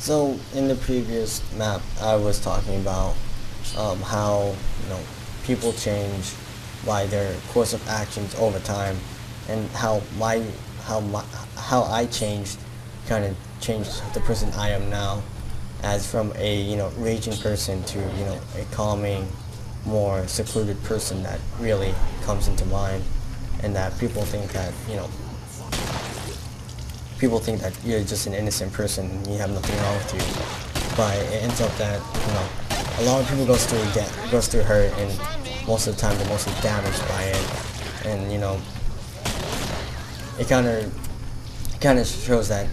So in the previous map, I was talking about how people change by their course of actions over time, and how I changed, kind of changed the person I am now, as from a raging person to a calming, more secluded person that really comes into mind, and that people think that you're just an innocent person and you have nothing wrong with you. But it ends up that, a lot of people goes through hurt, and most of the time they're mostly damaged by it. And, it kind of shows that,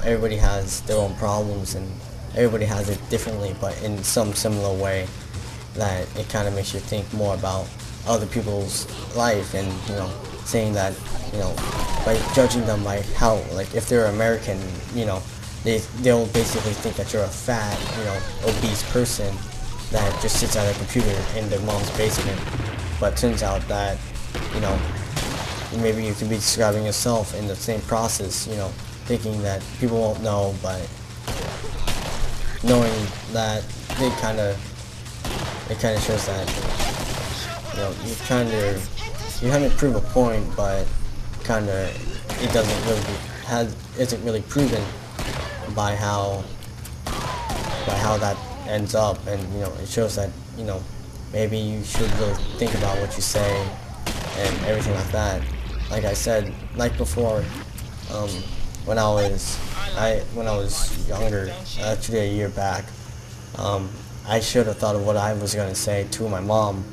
everybody has their own problems and everybody has it differently, but in some similar way, that it kind of makes you think more about other people's life, and, saying that, by judging them by how, like, if they're American, they'll basically think that you're a fat, obese person that just sits at a computer in their mom's basement. But turns out that, maybe you could be describing yourself in the same process, thinking that people won't know, but knowing that it kind of shows that, you kind of prove a point, but kind of it isn't really proven by how that ends up. And it shows that maybe you should really think about what you say and everything like that. Like I said, like before, when I was younger, actually a year back, I should have thought of what I was gonna say to my mom,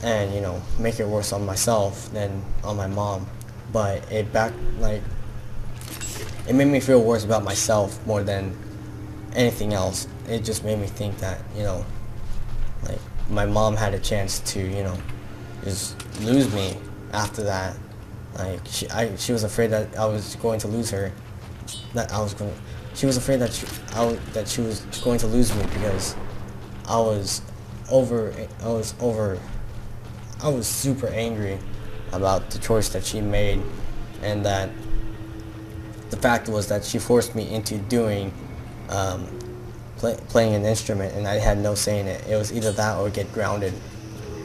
and make it worse on myself than on my mom. But it made me feel worse about myself more than anything else. It just made me think that like, my mom had a chance to just lose me after that. Like, she was afraid that I was going to lose her. She was afraid that she was going to lose me because I was super angry about the choice that she made, and that the fact was that she forced me into doing playing an instrument, and I had no say in it. It was either that or get grounded.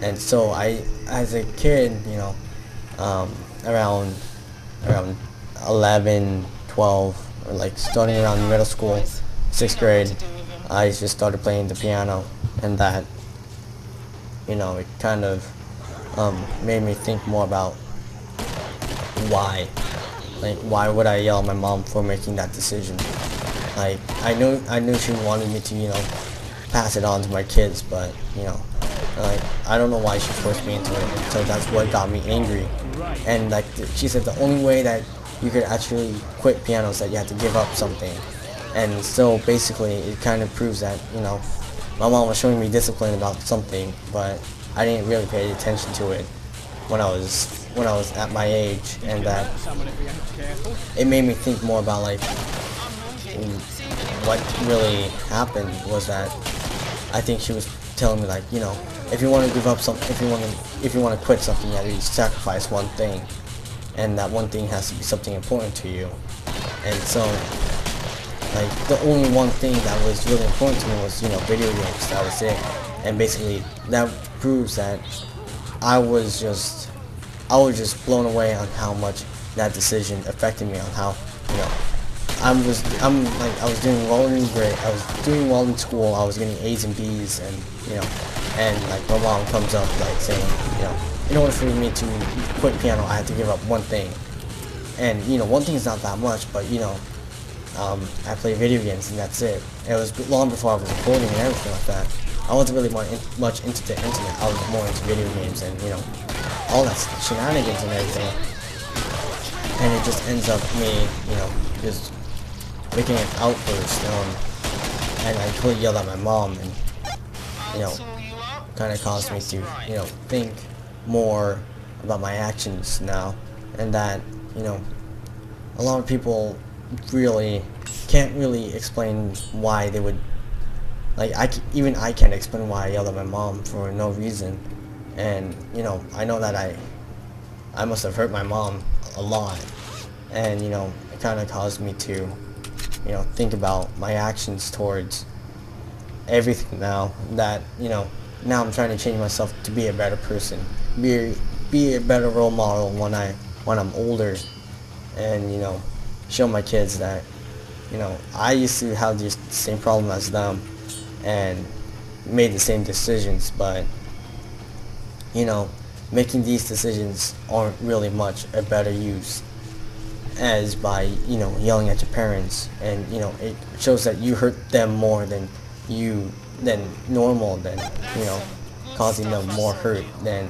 And so I, as a kid, around 11, 12, or like starting around middle school, 6th grade, I just started playing the piano, and that it kind of made me think more about why. Like, why would I yell at my mom for making that decision? Like, I knew she wanted me to, pass it on to my kids, but, like, I don't know why she forced me into it, and so that's what got me angry. And, like, she said the only way that you could actually quit piano is that you had to give up something. And so, basically, it kind of proves that, my mom was showing me discipline about something, but I didn't really pay attention to it when I was at my age, and that it made me think more about, like, what really happened was that I think she was telling me, like, if you want to give up something, if you want to quit something, you have to sacrifice one thing, and that one thing has to be something important to you. And so, like, the only one thing that was really important to me was, video games. That was it. And basically, that proves that I was just blown away on how much that decision affected me, on how, I was doing well in grade, I was doing well in school, I was getting A's and B's, and, and, like, my mom comes up, like, saying, in order for me to quit piano, I had to give up one thing. And, one thing is not that much, but, I play video games, and that's it. It was long before I was recording and everything like that. I wasn't really much into the internet. I was more into video games and, all that shenanigans and everything. And it just ends up me, just making an outburst, and I totally yelled at my mom, and, kind of caused me to, think more about my actions now, and that, a lot of people really can't really explain why they would, like, I can't explain why I yelled at my mom for no reason. And I know that I must have hurt my mom a lot, and it kind of caused me to think about my actions towards everything now that, now I'm trying to change myself to be a better person, be a better role model when I'm older, and show my kids that I used to have the same problem as them and made the same decisions, but making these decisions aren't really much a better use as by yelling at your parents, and it shows that you hurt them more than normal, than causing them more hurt than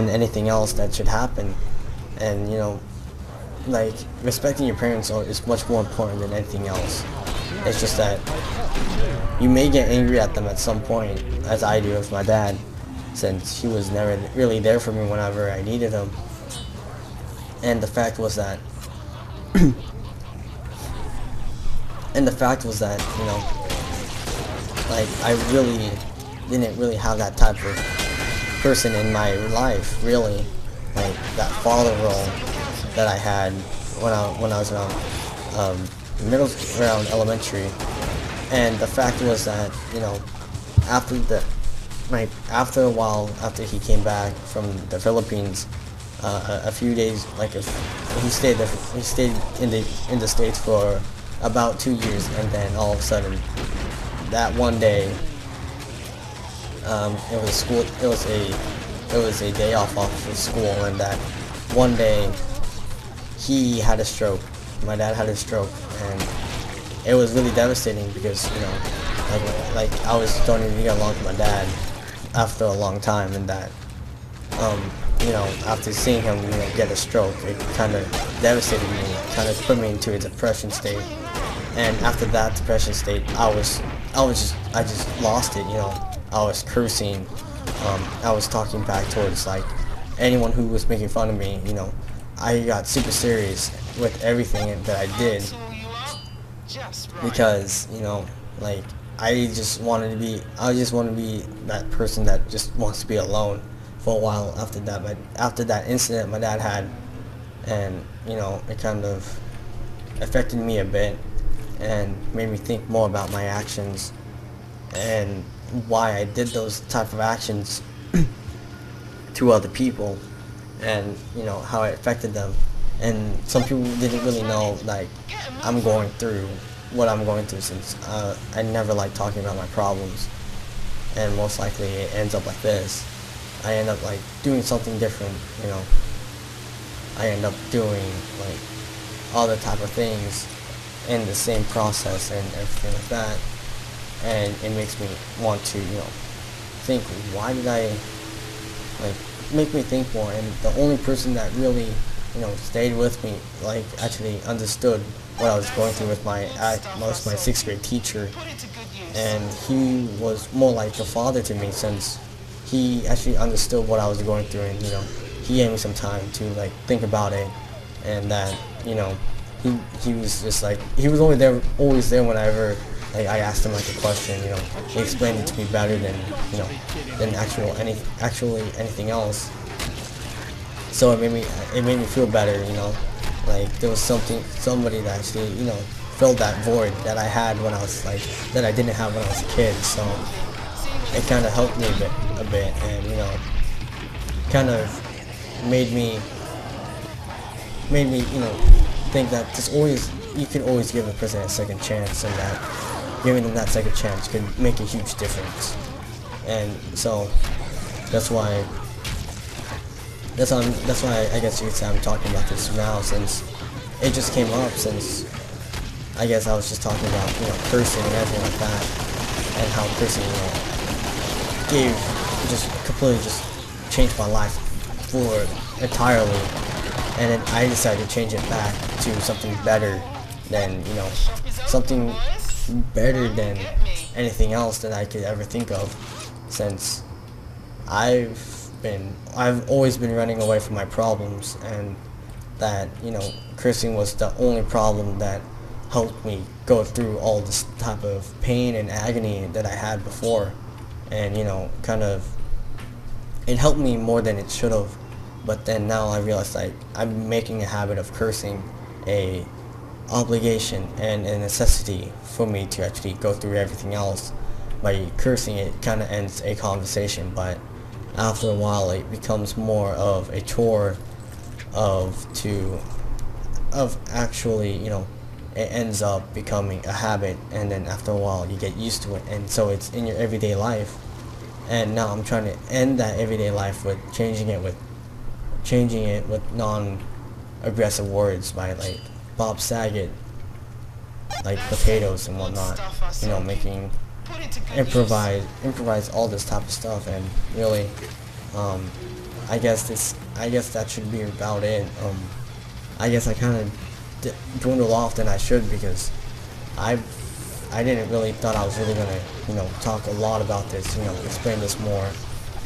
anything else that should happen. And like, respecting your parents is much more important than anything else. It's just that you may get angry at them at some point, as I do with my dad, since he was never really there for me whenever I needed him. And the fact was that like, I really didn't really have that type of person in my life, really, like that father role that I had when I was around elementary. And the fact was that after a while, after he came back from the Philippines, a few days, he stayed in the States for about 2 years, and then all of a sudden, that one day, it was a day off of school, and that one day he had a stroke. My dad had a stroke, and it was really devastating because like I was starting to get along with my dad after a long time, and that after seeing him get a stroke, it kind of devastated me, kind of put me into a depression state. And after that depression state, I just lost it. I was cursing, I was talking back towards like anyone who was making fun of me. I got super serious with everything that I did, because like I just wanted to be that person that just wants to be alone for a while after that. But after that incident my dad had, and it kind of affected me a bit and made me think more about my actions and why I did those type of actions to other people, and how it affected them. And some people didn't really know, like, I'm going through what I'm going through, since I never like talking about my problems, and most likely it ends up like this. I end up like doing something different. I end up doing like other type of things in the same process and everything like that, and it makes me want to think, why did I make me think more. And the only person that really stayed with me, like actually understood what I was going through with my 6th grade teacher, and he was more like a father to me, since he actually understood what I was going through, and he gave me some time to like think about it, and that he was just like, he was always there whenever like I asked him like a question. He explained it to me better than actually anything else. So it made me feel better. Like there was somebody that actually filled that void that I had when I was that I didn't have when I was a kid. So it kind of helped me a bit, and kind of made me think that you can always give a person a second chance, and that giving them that second chance could make a huge difference. And so that's why I guess you could say I'm talking about this now, since it just came up, since I guess I was just talking about cursing and everything like that, and how cursing completely changed my life entirely. And then I decided to change it back to something better than anything else that I could ever think of, since I've always been running away from my problems, and that cursing was the only problem that helped me go through all this type of pain and agony that I had before. And kind of it helped me more than it should have. But then now I realized I'm making a habit of cursing a obligation and a necessity for me to actually go through everything else. By cursing, it kind of ends a conversation, but after a while it becomes more of a chore of actually, you know, it ends up becoming a habit, and then after a while you get used to it, and so it's in your everyday life. And now I'm trying to end that everyday life with changing it with non-aggressive words, by like Bob Saget, like potatoes and whatnot, you know, making improvise all this type of stuff. And really, I guess that should be about it. I guess I kind of dwindled off than I should, because I didn't really thought I was really gonna, you know, talk a lot about this, you know, explain this more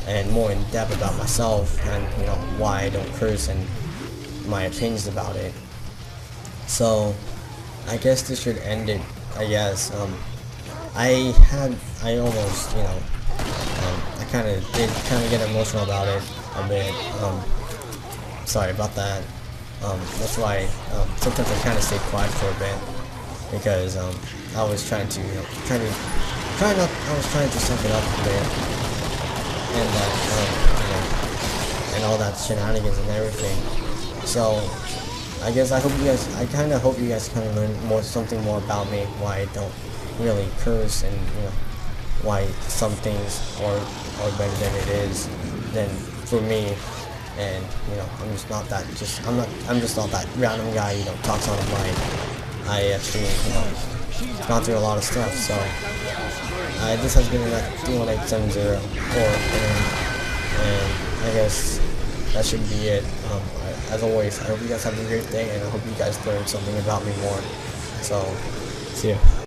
and more in depth about myself, and, you know, why I don't curse and my opinions about it. So I guess this should end it. I guess I almost, you know, I kind of did get emotional about it a bit. Sorry about that. That's why sometimes I kind of stay quiet for a bit, because I was trying to, you know, I was trying to suck it up a bit, and that, you know, and all that shenanigans and everything. So I guess I kind of hope you guys kind of learn something more about me, why I don't really curse, and, you know, why some things are better than it is than for me. And, you know, I'm just not that random guy, you know, talks on a mic. I actually, you know, gone through a lot of stuff. So this has been like 31870, and I guess that should be it. As always, I hope you guys have a great day, and I hope you guys learned something about me more. So, see ya.